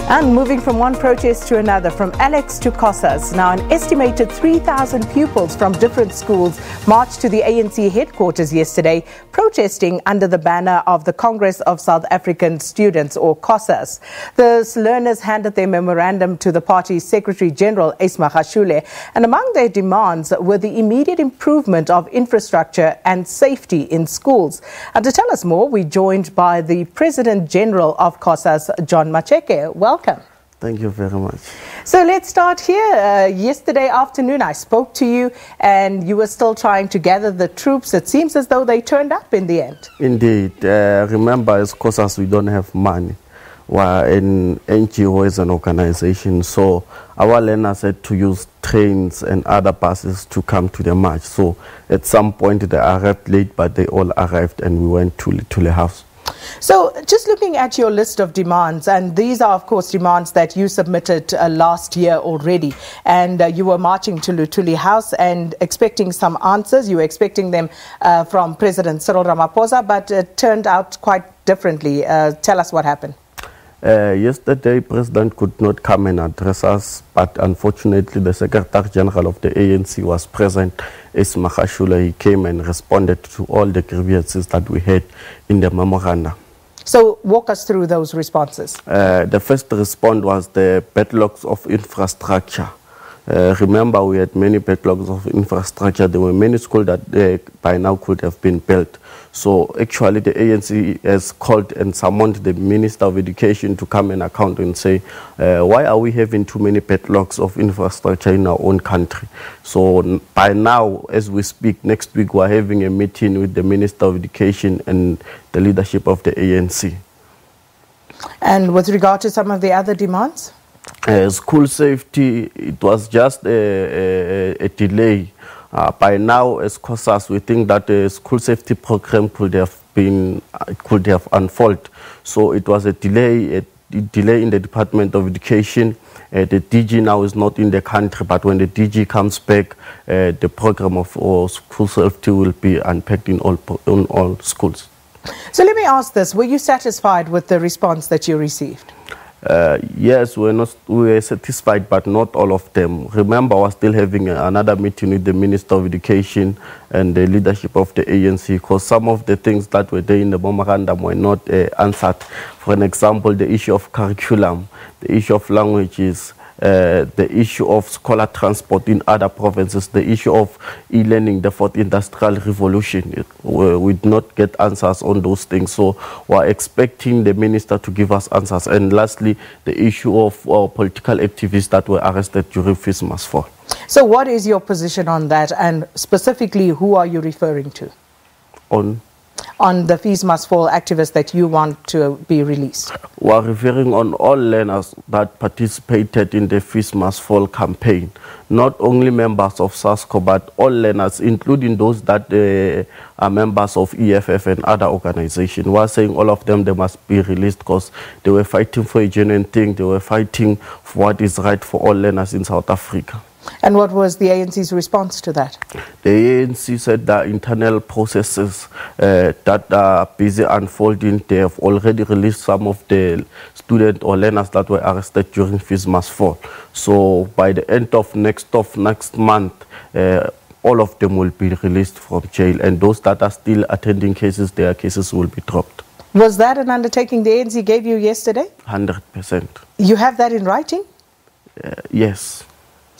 And moving from one protest to another, from Alex to COSAS, now an estimated 3,000 pupils from different schools marched to the ANC headquarters yesterday, protesting under the banner of the Congress of South African Students, or COSAS. The learners handed their memorandum to the party's Secretary General, Magashule, and among their demands were the immediate improvement of infrastructure and safety in schools. And to tell us more, we're joined by the President General of COSAS, John Macheke. Welcome. Thank you very much. So let's start here. Yesterday afternoon, I spoke to you and you were still trying to gather the troops. It seems as though they turned up in the end. Indeed. Remember, as COSAS, we don't have money. We're an NGO as an organization, so our learners had to use trains and other buses to come to the march. So at some point they arrived late, but they all arrived and we went to the house. So just looking at your list of demands, and these are of course demands that you submitted last year already, and you were marching to Lutuli House and expecting some answers. You were expecting them from President Cyril Ramaphosa, but it turned out quite differently. Tell us what happened. Yesterday, President could not come and address us, but unfortunately the Secretary General of the ANC was present. As Magashule, he came and responded to all the grievances that we had in the memorandum. So walk us through those responses. The first response was the backlogs of infrastructure. Remember, we had many backlogs of infrastructure. There were many schools that by now could have been built. So actually the ANC has called and summoned the Minister of Education to come and account and say, why are we having too many backlogs of infrastructure in our own country? So by now, as we speak, next week we're having a meeting with the Minister of Education and the leadership of the ANC. And with regard to some of the other demands? School safety, it was just a delay. By now, as COSAS, we think that the school safety program could have unfolded. So it was a delay in the Department of Education. The DG now is not in the country, but when the DG comes back, the program of school safety will be unpacked in all schools. So let me ask this: were you satisfied with the response that you received? Yes, we were satisfied, but not all of them. Remember, we're still having another meeting with the Minister of Education and the leadership of the ANC, because some of the things that were there in the memorandum were not answered. For an example, the issue of curriculum, the issue of languages, the issue of scholar transport in other provinces, the issue of e-learning, the fourth industrial revolution. We did not get answers on those things, so we're expecting the minister to give us answers. And lastly, the issue of political activists that were arrested during Fees Must Fall. So what is your position on that, and specifically who are you referring to? On the Fees Must Fall activists that you want to be released? We are referring on all learners that participated in the Fees Must Fall campaign. Not only members of SASCO, but all learners, including those that are members of EFF and other organizations. We are saying all of them, they must be released because they were fighting for a genuine thing. They were fighting for what is right for all learners in South Africa. And what was the ANC's response to that? The ANC said that internal processes that are busy unfolding, they have already released some of the students or learners that were arrested during Fees Must Fall. So by the end of next month, all of them will be released from jail, and those that are still attending cases, their cases will be dropped. Was that an undertaking the ANC gave you yesterday? 100%. You have that in writing? Yes.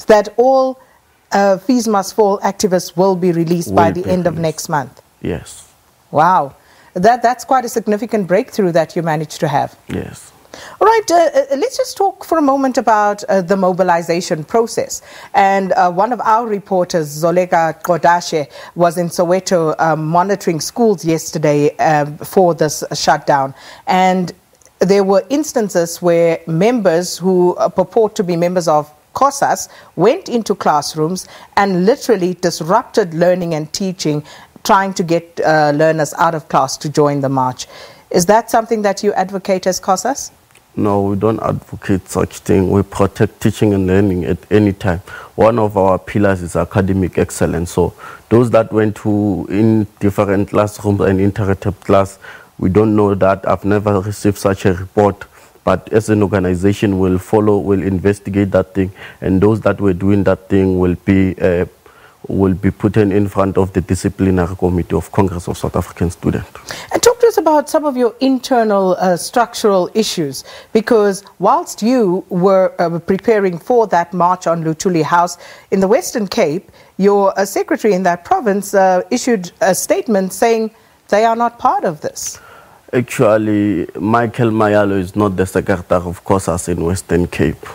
That all Fees Must Fall activists will be released by the end of next month? Yes. Wow. That's quite a significant breakthrough that you managed to have. Yes. All right, let's just talk for a moment about the mobilization process. And one of our reporters, Zoleka Kodashe, was in Soweto monitoring schools yesterday for this shutdown. And there were instances where members who purport to be members of COSAS went into classrooms and literally disrupted learning and teaching, trying to get learners out of class to join the march. Is that something that you advocate as COSAS? No, we don't advocate such thing. We protect teaching and learning at any time. One of our pillars is academic excellence. So those that went to in different classrooms and interrupted class, we don't know that. I've never received such a report. but as an organization will follow, will investigate that thing, and those that were doing that thing will be put in front of the disciplinary committee of Congress of South African Students. And talk to us about some of your internal structural issues, because whilst you were preparing for that march on Luthuli House in the Western Cape, your secretary in that province issued a statement saying they are not part of this. Actually, Michael Mayalo is not the secretary of COSAS in Western Cape.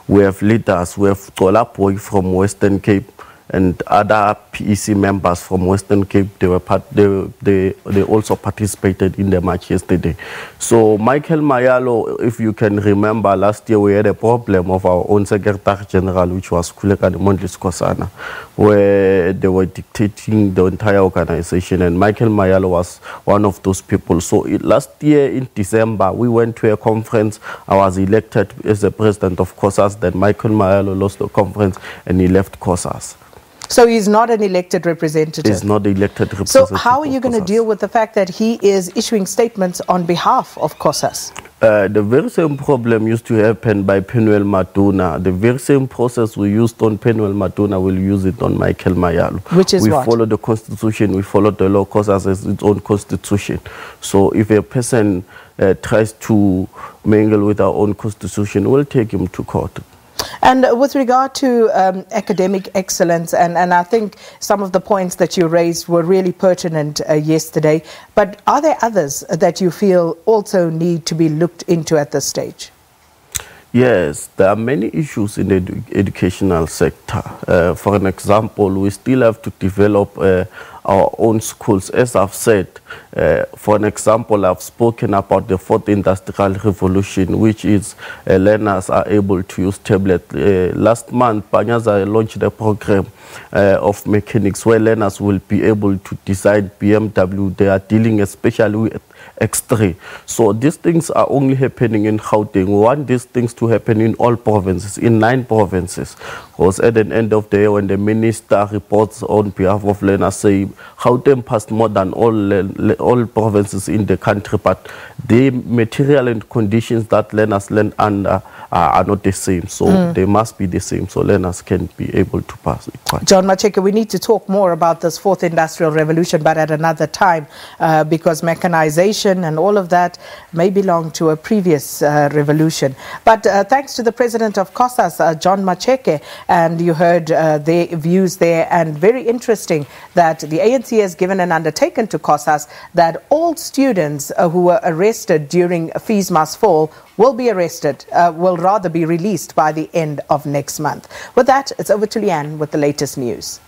We have leaders, we have Tolapoi from Western Cape and other PEC members from Western Cape. They also participated in the march yesterday. So Michael Mayalo, if you can remember, last year we had a problem of our own Secretary General, which was Kulekani Mondlis Kosana, where they were dictating the entire organization, and Michael Mayalo was one of those people. So last year in December, we went to a conference. I was elected as the president of COSAS. Then Michael Mayalo lost the conference and he left COSAS. So he's not an elected representative? He's not an elected representative. So how are you going to deal with the fact that he is issuing statements on behalf of COSAS? The very same problem used to happen by Penuel Matuna. The very same process we used on Penuel Matuna, we'll use it on Michael Mayalo. Which is what? We follow the constitution, we follow the law. COSAS has its own constitution. So if a person tries to mingle with our own constitution, we'll take him to court. And with regard to academic excellence, and I think some of the points that you raised were really pertinent yesterday, but are there others that you feel also need to be looked into at this stage? Yes, there are many issues in the educational sector. For an example, we still have to develop our own schools. As I've said, for an example, I've spoken about the fourth industrial revolution, which is learners are able to use tablet. Last month, Panyaza launched a program of mechanics where learners will be able to design BMW. They are dealing especially with X3. So these things are only happening in Gauteng. We want these things to happen in all provinces, in 9 provinces. Because at the end of the year, when the minister reports on behalf of learners, say Gauteng passed more than all provinces in the country, but the material and conditions that learners learn under are not the same. So they must be the same, so learners can be able to pass it. John Macheke, we need to talk more about this fourth industrial revolution, but at another time, because mechanization and all of that may belong to a previous revolution. But thanks to the president of COSAS, John Macheke, and you heard their views there, and very interesting that the ANC has given an undertaking to COSAS that all students who were arrested during Fees Must Fall will be arrested, will rather be released by the end of next month. With that, it's over to Leanne with the latest news.